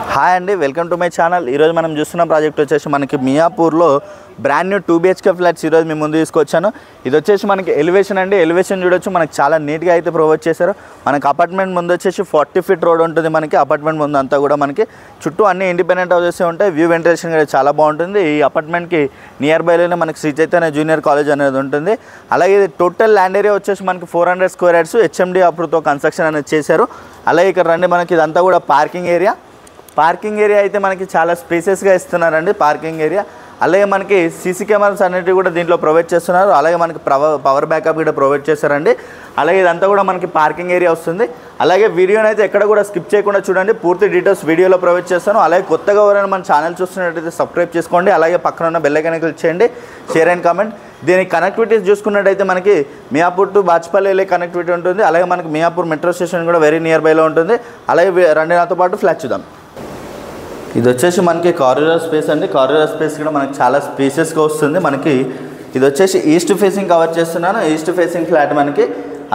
Hi అండి, welcome to my channel. ఈరోజు మనం చూస్తున్న ప్రాజెక్ట్ వచ్చేసి మనకి మియాపూర్లో బ్రాండ్ న్యూ 2 BHK ఫ్లాట్స్ ఈరోజు మేము ముందు తీసుకొచ్చాను. ఇది వచ్చేసి మనకి ఎలివేషన్ అండి. ఎలివేషన్ చూడొచ్చు, మనకి చాలా నీట్గా అయితే ప్రొవైడ్ చేశారు. మనకి అపార్ట్మెంట్ ముందు వచ్చేసి 40 feet రోడ్ ఉంటుంది. మనకి అపార్ట్మెంట్ ముందు అంతా కూడా మనకి చుట్టూ అన్ని ఇండిపెండెంట్ హౌసెస్ ఉంటాయి. వ్యూ వెంటిలేషన్ కూడా చాలా బాగుంటుంది. ఈ అపార్ట్మెంట్కి నియర్ బైలోనే మనకి శ్రీ చైతన్య జూనియర్ కాలేజ్ అనేది ఉంటుంది. అలాగే ఇది టోటల్ ల్యాండ్ ఏరియా వచ్చేసి మనకి 400 square yards HMD అప్రూవ్తో కన్స్ట్రక్షన్ అనేది చేశారు. అలాగే ఇక్కడ రండి, మనకి ఇదంతా కూడా పార్కింగ్ ఏరియా అయితే మనకి చాలా స్పేసెస్గా ఇస్తున్నారండి పార్కింగ్ ఏరియా. అలాగే మనకి సీసీ కెమెరాస్ అనేవి కూడా దీంట్లో ప్రొవైడ్ చేస్తున్నారు. అలాగే మనకి పవర్ బ్యాకప్ కూడా ప్రొవైడ్ చేస్తారండి. అలాగే ఇదంతా కూడా మనకి పార్కింగ్ ఏరియా వస్తుంది. అలాగే వీడియోని అయితే ఎక్కడ కూడా స్కిప్ చేయకుండా చూడండి, పూర్తి డీటెయిల్స్ వీడియోలో ప్రొవైడ్ చేస్తాను. అలాగే కొత్తగా ఎవరైనా మన ఛానల్ చూస్తున్నట్టయితే సబ్స్క్రైబ్ చేసుకోండి. అలాగే పక్కన ఉన్న బెల్ ఐకాన్ క్లిక్ చేయండి, షేర్ అండ్ కామెంట్. దీని కనెక్టివిటీస్ చూసుకున్నట్టయితే మనకి మియాపూర్ టు బాచ్పల్లి వెళ్ళే కనెక్టివిటీ ఉంటుంది. అలాగే మనకి మియాపూర్ మెట్రో స్టేషన్ కూడా వెరీ నియర్ బైలో ఉంటుంది. అలాగే రండి నాతో పాటు ఫ్లాట్ చూద్దాం. ఇది వచ్చేసి మనకి కారిడార్ స్పేస్ అండి. కారిడార్ స్పేస్ కూడా మనకి చాలా స్పేసెస్గా వస్తుంది. మనకి ఇది వచ్చేసి ఈస్ట్ ఫేసింగ్ కవర్ చేస్తున్నాను, ఈస్ట్ ఫేసింగ్ ఫ్లాట్ మనకి.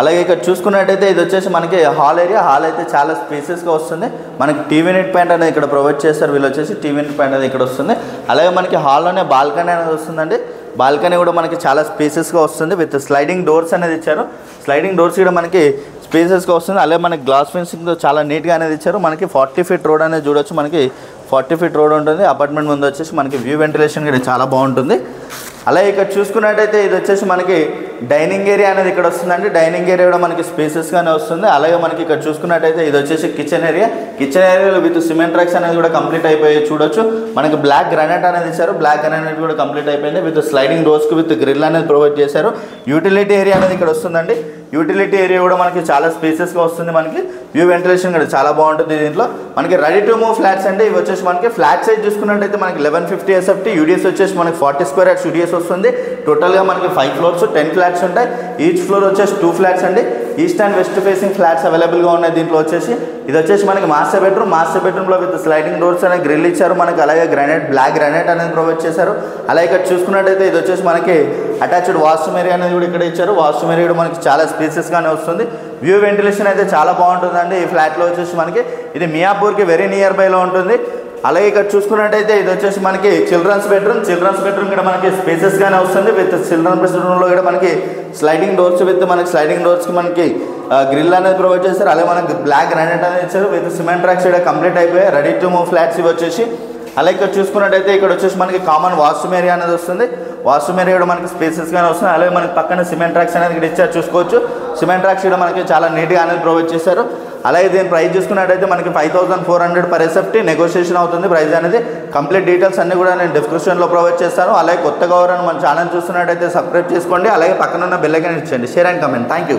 అలాగే ఇక్కడ చూసుకున్నట్టయితే ఇది వచ్చేసి మనకి హాల్ ఏరియా. హాల్ అయితే చాలా స్పేసెస్గా వస్తుంది. మనకి టీవీ యూనిట్ పాయింట్ అనేది ఇక్కడ ప్రొవైడ్ చేస్తారు. వీళ్ళు వచ్చేసి టీవీ యూనిట్ పాయింట్ అనేది ఇక్కడ వస్తుంది. అలాగే మనకి హాల్లోనే బాల్కనీ అనేది వస్తుందండి. బాల్కనీ కూడా మనకి చాలా స్పేసెస్గా వస్తుంది. విత్ స్లైడింగ్ డోర్స్ అనేది ఇచ్చారు. స్లైడింగ్ డోర్స్ కూడా మనకి స్పేసెస్గా వస్తుంది. అలాగే మనకి గ్లాస్ ఫెన్సింగ్తో చాలా నీట్గా అనేది ఇచ్చారు. మనకి 40 feet రోడ్ అనేది చూడొచ్చు. మనకి 40 feet రోడ్ ఉంటుంది. అపార్ట్మెంట్ ముందు వచ్చేసి మనకి వ్యూ వెంటిలేషన్ కూడా చాలా బాగుంటుంది. అలాగే ఇక్కడ చూసుకున్నట్టయితే ఇది వచ్చేసి మనకి డైనింగ్ ఏరియా అనేది ఇక్కడ వస్తుందండి. డైనింగ్ ఏరియా కూడా మనకి స్పేసెస్గానే వస్తుంది. అలాగే మనకి ఇక్కడ చూసుకున్నట్టయితే ఇది వచ్చేసి కిచెన్ ఏరియాలో విత్ సిమెంట్ ట్రాక్స్ అనేది కూడా కంప్లీట్ అయిపోయి చూడొచ్చు. మనకి బ్లాక్ గ్రానైట్ అనేది ఇచ్చారు. బ్లాక్ గ్రానైట్ కూడా కంప్లీట్ అయిపోయింది. విత్ స్లైడింగ్ డోర్స్కి విత్ గ్రిల్ అనేది ప్రొవైడ్ చేశారు. యూటిలిటీ ఏరియా అనేది ఇక్కడ వస్తుందండి. యూటిలిటీ ఏరియా కూడా మనకి చాలా స్పేసెస్గా వస్తుంది. మనకి వ్యూ వెంటిలేషన్ కూడా చాలా బాగుంటుంది. దీంట్లో మనకి రెడీ టు మూవ్ ఫ్లాట్స్ అంటే ఇవి వచ్చేసి మనకి ఫ్లాట్ సైజ్ చూసుకున్నట్టయితే మనకి 1150 SFT, యూడిఎస్ వచ్చేసి మనకి 40 square yards యూడిఎస్ వస్తుంది. టోటల్గా మనకి 5 floors 10 flats ఉంటాయి. ఈచ్ ఫ్లోర్ వచ్చేసి 2 flats అండి. East and west facing flats అవైలబుల్గా ఉన్నాయి దీంట్లో వచ్చేసి. ఇది వచ్చేసి మనకి మాస్టర్ బెడ్రూమ్లో విత్ స్లైడింగ్ డోర్స్ అనేది గ్రిల్ ఇచ్చారు మనకి. అలాగే బ్లాక్ గ్రానైట్ అనేది ప్రొవైడ్ చేశారు. అలాగే ఇక్కడ చూసుకున్నట్టయితే ఇది వచ్చేసి మనకి అటాచ్డ్ వాష్రూమ్ ఏరియా అనేది కూడా ఇక్కడ ఇచ్చారు. వాష్రూమ్ ఏరియా కూడా మనకి చాలా స్పేసెస్గానే వస్తుంది. వ్యూ వెంటిలేషన్ అయితే చాలా బాగుంటుందండి ఈ ఫ్లాట్లో వచ్చేసి మనకి. ఇది మియాపూర్కి వెరీ నియర్ బైలో ఉంటుంది. అలాగే ఇక్కడ చూసుకున్నట్టయితే ఇది వచ్చేసి మనకి చిల్డ్రన్స్ బెడ్రూమ్ కూడా మనకి స్పేసెస్గానే వస్తుంది. విత్ చిల్డ్రన్స్ బెడ్రూమ్లో కూడా మనకి స్లైడింగ్ డోర్స్కి మనకి గ్రిల్ అనేది ప్రొవైడ్ చేస్తారు. అలాగే మనకి బ్లాక్ గ్రానైట్ అనేది ఇచ్చారు. విత్ సిమెంట్ ట్రాక్స్ కూడా కంప్లీట్ అయిపోయాయి. రెడీ టు మూవ్ ఫ్లాట్స్ ఇవి వచ్చేసి. అలాగే ఇక్కడ చూసుకున్నట్టయితే ఇక్కడ వచ్చేసి మనకి కామన్ వాష్రూమ్ ఏరియా అనేది వస్తుంది. వాష్రూమ్ ఏరియా కూడా మనకి స్పేసెస్గానే వస్తుంది. అలాగే మనకి పక్కన సిమెంట్ ట్రాక్స్ అనేది ఇక్కడ ఇచ్చారు చూసుకోవచ్చు. సిమెంట్ ట్రాక్స్ కూడా మనకి చాలా నీట్గా అనేది ప్రొవైడ్ చేశారు. అలాగే దీని ప్రైస్ చూసుకున్నట్టయితే మనకి 5400 per SFT నెగోషియేషన్ అవుతుంది ప్రైస్ అనేది. కంప్లీట్ డీటెయిల్స్ అన్నీ కూడా నేను డిస్క్రిప్షన్లో ప్రొవైడ్ చేస్తాను. అలాగే కొత్తగా ఎవరైనా మన ఛానల్ చూస్తున్నట్టయితే సబ్స్క్రైబ్ చేసుకోండి. అలాగే పక్కన ఉన్న బెల్ ఐకాన్ ఇచ్చండి, share and comment. Thank you.